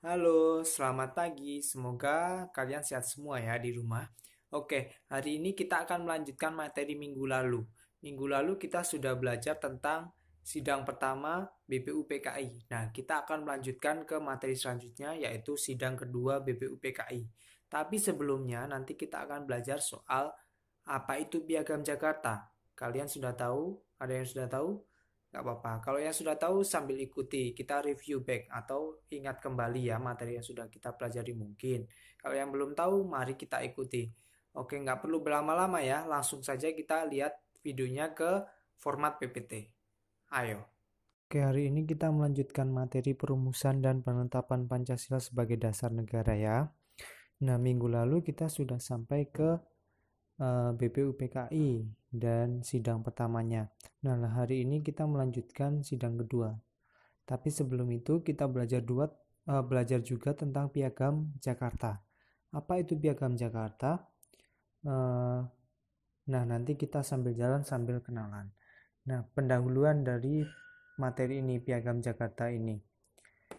Halo, selamat pagi. Semoga kalian sehat semua ya di rumah. Oke, hari ini kita akan melanjutkan materi minggu lalu. Minggu lalu kita sudah belajar tentang sidang pertama BPUPKI. Nah, kita akan melanjutkan ke materi selanjutnya yaitu sidang kedua BPUPKI. Tapi sebelumnya nanti kita akan belajar soal apa itu Piagam Jakarta. Kalian sudah tahu? Ada yang sudah tahu? Gak apa-apa. Kalau yang sudah tahu sambil ikuti, kita review back atau ingat kembali ya materi yang sudah kita pelajari mungkin. Kalau yang belum tahu, mari kita ikuti. Oke, nggak perlu berlama-lama ya. Langsung saja kita lihat videonya ke format PPT. Ayo. Oke, hari ini kita melanjutkan materi perumusan dan penetapan Pancasila sebagai dasar negara ya. Nah, minggu lalu kita sudah sampai ke BPUPKI dan sidang pertamanya. Nah, hari ini kita melanjutkan sidang kedua. Tapi sebelum itu kita belajar juga tentang Piagam Jakarta. Apa itu Piagam Jakarta? Eh, nah, nanti kita sambil jalan sambil kenalan. Nah, pendahuluan dari materi ini, Piagam Jakarta ini.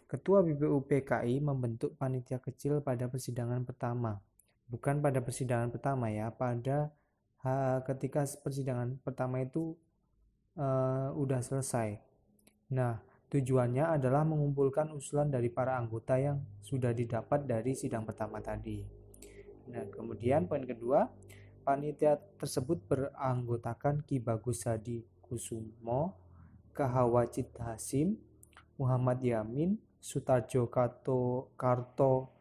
Ketua BPUPKI membentuk panitia kecil pada persidangan pertama. Bukan pada persidangan pertama ya, ketika persidangan pertama itu udah selesai. Nah, tujuannya adalah mengumpulkan usulan dari para anggota yang sudah didapat dari sidang pertama tadi. Nah, kemudian poin kedua, panitia tersebut beranggotakan Ki Bagus Hadi Kusumo, Kahawacit Hasim, Muhammad Yamin, Sutarjo Karto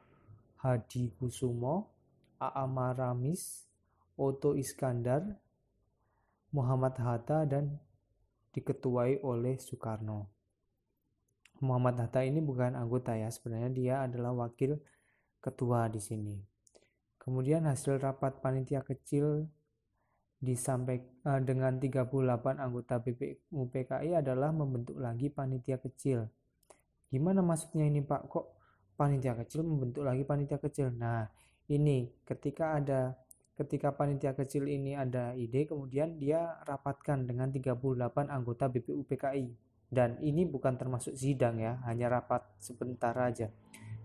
Hadi Kusumo, A.A. Maramis, Oto Iskandar, Muhammad Hatta, dan diketuai oleh Soekarno. Muhammad Hatta ini bukan anggota ya, sebenarnya dia adalah wakil ketua di sini. Kemudian hasil rapat panitia kecil dengan 38 anggota BPUPKI adalah membentuk lagi panitia kecil. Gimana maksudnya ini Pak? Kok panitia kecil membentuk lagi panitia kecil? Nah, ini ketika panitia kecil ini ada ide, kemudian dia rapatkan dengan 38 anggota BPUPKI. Dan ini bukan termasuk sidang ya, hanya rapat sebentar aja.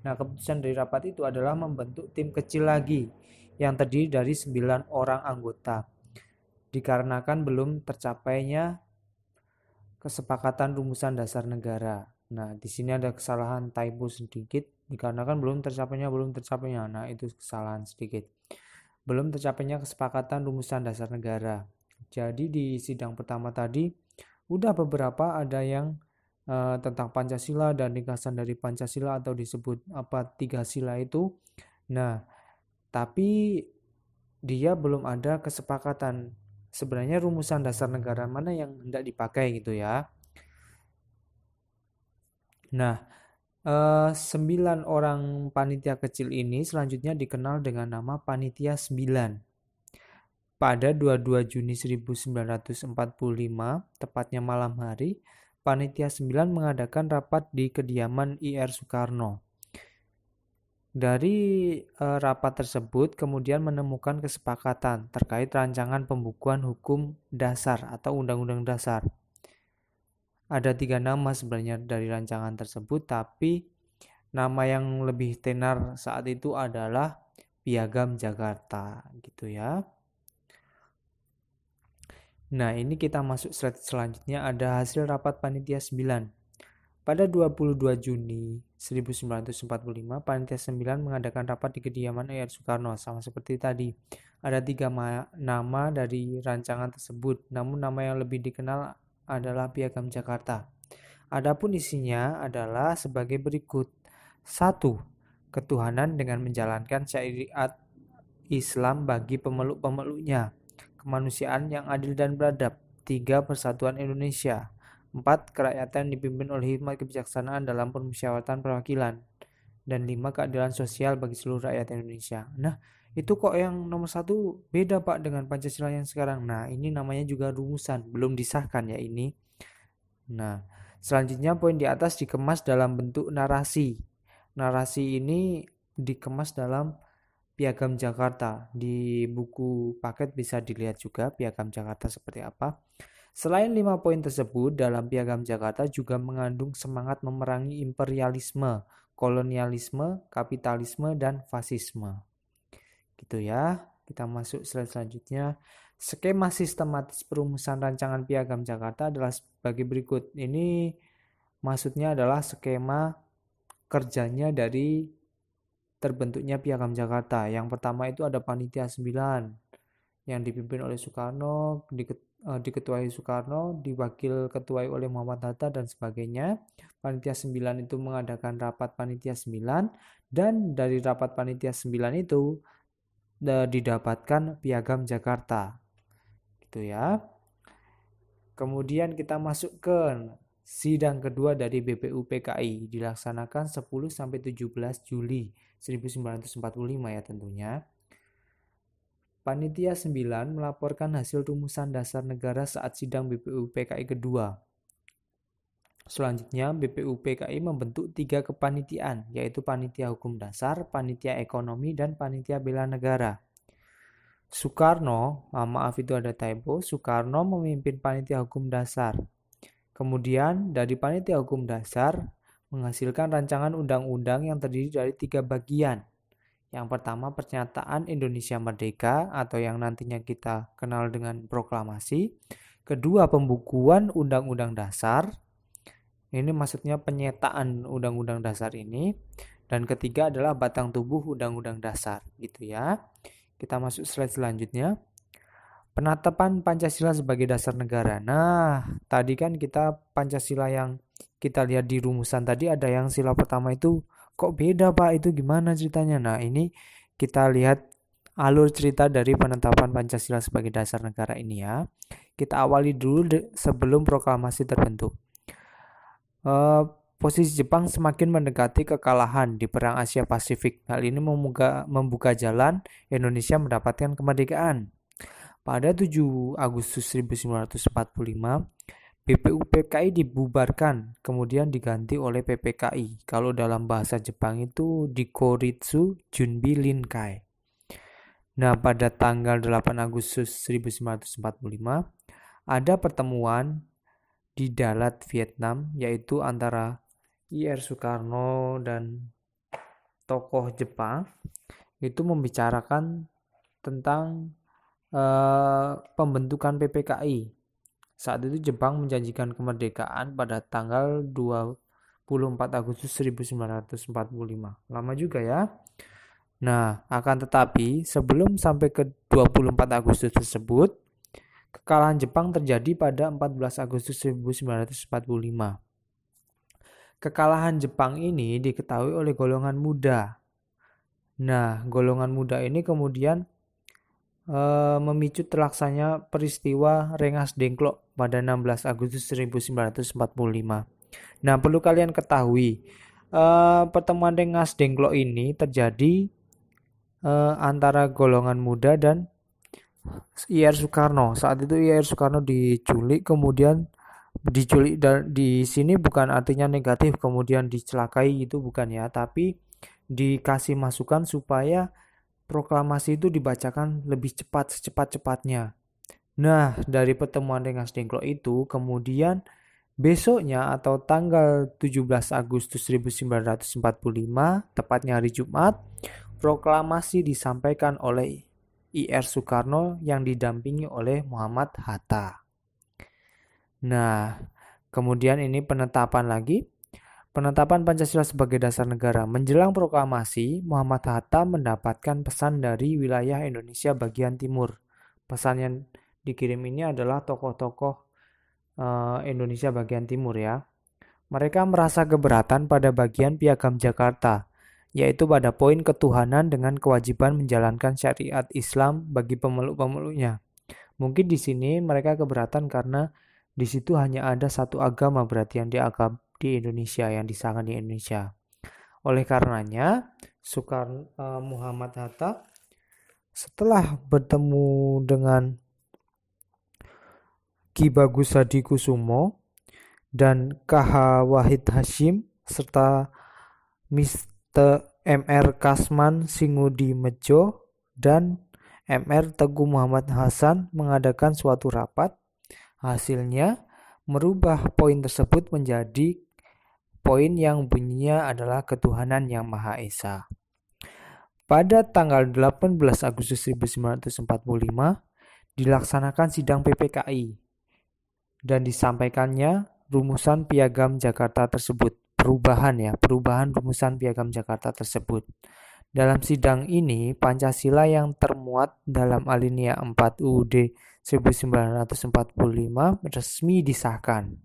Nah, keputusan dari rapat itu adalah membentuk tim kecil lagi yang terdiri dari 9 orang anggota. Dikarenakan belum tercapainya kesepakatan rumusan dasar negara. Nah, di sini ada kesalahan typo sedikit dikarenakan belum tercapainya. Nah, itu kesalahan sedikit. Belum tercapainya kesepakatan rumusan dasar negara. Jadi di sidang pertama tadi udah beberapa ada yang tentang Pancasila dan ringkasan dari Pancasila atau disebut apa tiga sila itu. Nah, tapi dia belum ada kesepakatan sebenarnya rumusan dasar negara mana yang hendak dipakai gitu ya. Nah, 9 orang panitia kecil ini selanjutnya dikenal dengan nama Panitia 9. Pada 22 Juni 1945, tepatnya malam hari, Panitia 9 mengadakan rapat di kediaman IR Soekarno. Dari rapat tersebut kemudian menemukan kesepakatan terkait rancangan pembukuan hukum dasar atau undang-undang dasar. Ada 3 nama sebenarnya dari rancangan tersebut, tapi nama yang lebih tenar saat itu adalah Piagam Jakarta gitu ya. Nah, ini kita masuk slide selanjutnya, ada hasil rapat Panitia 9. Pada 22 Juni 1945, Panitia 9 mengadakan rapat di kediaman IR Soekarno, sama seperti tadi. Ada 3 nama dari rancangan tersebut, namun nama yang lebih dikenal adalah Piagam Jakarta. Adapun isinya adalah sebagai berikut. 1. Ketuhanan dengan menjalankan syariat Islam bagi pemeluk-pemeluknya. Kemanusiaan yang adil dan beradab. 3. Persatuan Indonesia. 4. Kerakyatan dipimpin oleh hikmat kebijaksanaan dalam permusyawaratan perwakilan. Dan 5. Keadilan sosial bagi seluruh rakyat Indonesia. Nah, itu kok yang nomor 1 beda Pak dengan Pancasila yang sekarang. Nah, ini namanya juga rumusan, belum disahkan ya ini. Nah, selanjutnya poin di atas dikemas dalam bentuk narasi. Narasi ini dikemas dalam Piagam Jakarta. Di buku paket bisa dilihat juga Piagam Jakarta seperti apa. Selain 5 poin tersebut, dalam Piagam Jakarta juga mengandung semangat memerangi imperialisme, kolonialisme, kapitalisme, dan fasisme. Gitu ya. Kita masuk slide selanjutnya. Skema sistematis perumusan rancangan Piagam Jakarta adalah sebagai berikut. Ini maksudnya adalah skema kerjanya dari terbentuknya Piagam Jakarta. Yang pertama itu ada Panitia 9 yang dipimpin oleh Soekarno, diketuai Soekarno, diwakil ketuai oleh Muhammad Hatta dan sebagainya. Panitia 9 itu mengadakan rapat Panitia 9 dan dari rapat Panitia 9 itu didapatkan Piagam Jakarta. Gitu ya. Kemudian kita masuk ke sidang kedua dari BPUPKI dilaksanakan 10 sampai 17 Juli 1945 ya tentunya. Panitia 9 melaporkan hasil rumusan dasar negara saat sidang BPUPKI kedua. Selanjutnya, BPUPKI membentuk 3 kepanitiaan, yaitu Panitia Hukum Dasar, Panitia Ekonomi, dan Panitia Bela Negara. Soekarno, maaf itu ada typo, Soekarno memimpin Panitia Hukum Dasar. Kemudian, dari Panitia Hukum Dasar menghasilkan rancangan undang-undang yang terdiri dari 3 bagian. Yang pertama, Pernyataan Indonesia Merdeka atau yang nantinya kita kenal dengan proklamasi. Kedua, pembukuan Undang-Undang Dasar. Ini maksudnya penyetaan Undang-Undang Dasar ini. Dan ketiga adalah batang tubuh Undang-Undang Dasar, gitu ya. Kita masuk slide selanjutnya. Penetapan Pancasila sebagai dasar negara. Nah, tadi kan kita Pancasila yang kita lihat di rumusan tadi ada yang sila pertama itu kok beda Pak, itu gimana ceritanya? Nah, ini kita lihat alur cerita dari penetapan Pancasila sebagai dasar negara ini ya. Kita awali dulu sebelum proklamasi terbentuk. Posisi Jepang semakin mendekati kekalahan di Perang Asia Pasifik. Hal ini membuka jalan Indonesia mendapatkan kemerdekaan. Pada 7 Agustus 1945, BPUPKI dibubarkan, kemudian diganti oleh PPKI. Kalau dalam bahasa Jepang itu Dikoritsu Junbi Linkai. Nah, pada tanggal 8 Agustus 1945, ada pertemuan di Dalat, Vietnam, yaitu antara I.R. Soekarno dan tokoh Jepang. Itu membicarakan tentang pembentukan PPKI. Saat itu Jepang menjanjikan kemerdekaan pada tanggal 24 Agustus 1945. Lama juga ya. Nah, akan tetapi sebelum sampai ke 24 Agustus tersebut, kekalahan Jepang terjadi pada 14 Agustus 1945. Kekalahan Jepang ini diketahui oleh golongan muda. Nah, golongan muda ini kemudian memicu terlaksananya peristiwa Rengas Dengklok pada 16 Agustus 1945. Nah, perlu kalian ketahui, pertemuan Rengas Dengklok ini terjadi antara golongan muda dan I.R. Soekarno. Saat itu I.R. Soekarno diculik, kemudian diculik di sini bukan artinya negatif, kemudian dicelakai itu bukan ya, tapi dikasih masukan supaya proklamasi itu dibacakan lebih cepat, secepat-cepatnya. Nah, dari pertemuan Rengas Dengklok itu, kemudian besoknya atau tanggal 17 Agustus 1945, tepatnya hari Jumat, proklamasi disampaikan oleh I.R. Soekarno yang didampingi oleh Muhammad Hatta. Nah, kemudian ini penetapan lagi. Penetapan Pancasila sebagai dasar negara. Menjelang proklamasi, Muhammad Hatta mendapatkan pesan dari wilayah Indonesia bagian timur. Pesan yang dikirim ini adalah tokoh-tokoh Indonesia bagian timur ya. Mereka merasa keberatan pada bagian Piagam Jakarta, yaitu pada poin ketuhanan dengan kewajiban menjalankan syariat Islam bagi pemeluk-pemeluknya. Mungkin di sini mereka keberatan karena di situ hanya ada satu agama berarti yang dianggap di Indonesia, yang disahkan di Indonesia. Oleh karenanya, Muhammad Hatta setelah bertemu dengan Ki Bagus Hadikusumo dan K.H. Wahid Hasyim serta Mr. M.R. Kasman Singudi Mejo dan M.R. Teguh Muhammad Hasan mengadakan suatu rapat. Hasilnya merubah poin tersebut menjadi poin yang bunyinya adalah ketuhanan yang Maha Esa. Pada tanggal 18 Agustus 1945 dilaksanakan sidang PPKI dan disampaikannya rumusan Piagam Jakarta tersebut. Perubahan rumusan Piagam Jakarta tersebut. Dalam sidang ini, Pancasila yang termuat dalam alinea 4 UUD 1945 resmi disahkan.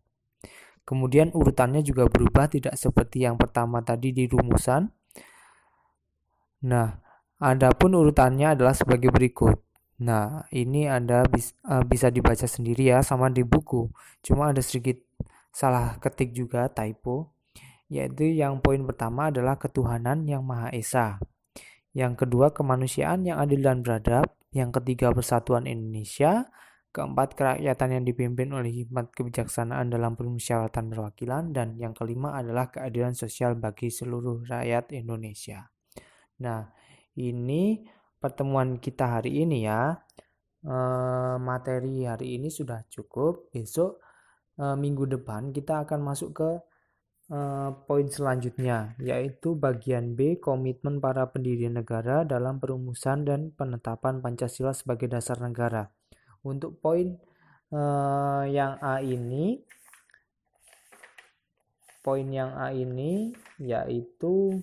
Kemudian urutannya juga berubah, tidak seperti yang pertama tadi di rumusan. Nah, adapun urutannya adalah sebagai berikut. Nah, ini Anda bisa dibaca sendiri ya, sama di buku. Cuma ada sedikit salah ketik juga, typo. Yaitu yang poin pertama adalah ketuhanan yang Maha Esa. Yang kedua, kemanusiaan yang adil dan beradab. Yang ketiga, persatuan Indonesia. Keempat, kerakyatan yang dipimpin oleh hikmat kebijaksanaan dalam permusyawaratan perwakilan. Dan yang kelima adalah keadilan sosial bagi seluruh rakyat Indonesia. Nah, ini pertemuan kita hari ini ya. Materi hari ini sudah cukup. Besok minggu depan kita akan masuk ke poin selanjutnya, yaitu bagian B, komitmen para pendiri negara dalam perumusan dan penetapan Pancasila sebagai dasar negara. Untuk poin yang A ini yaitu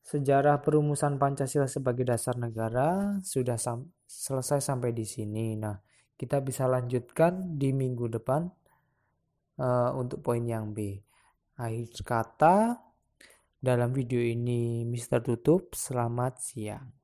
sejarah perumusan Pancasila sebagai dasar negara sudah selesai sampai di sini. Nah, kita bisa lanjutkan di minggu depan untuk poin yang B. Akhir kata, dalam video ini Mr. tutup. Selamat siang.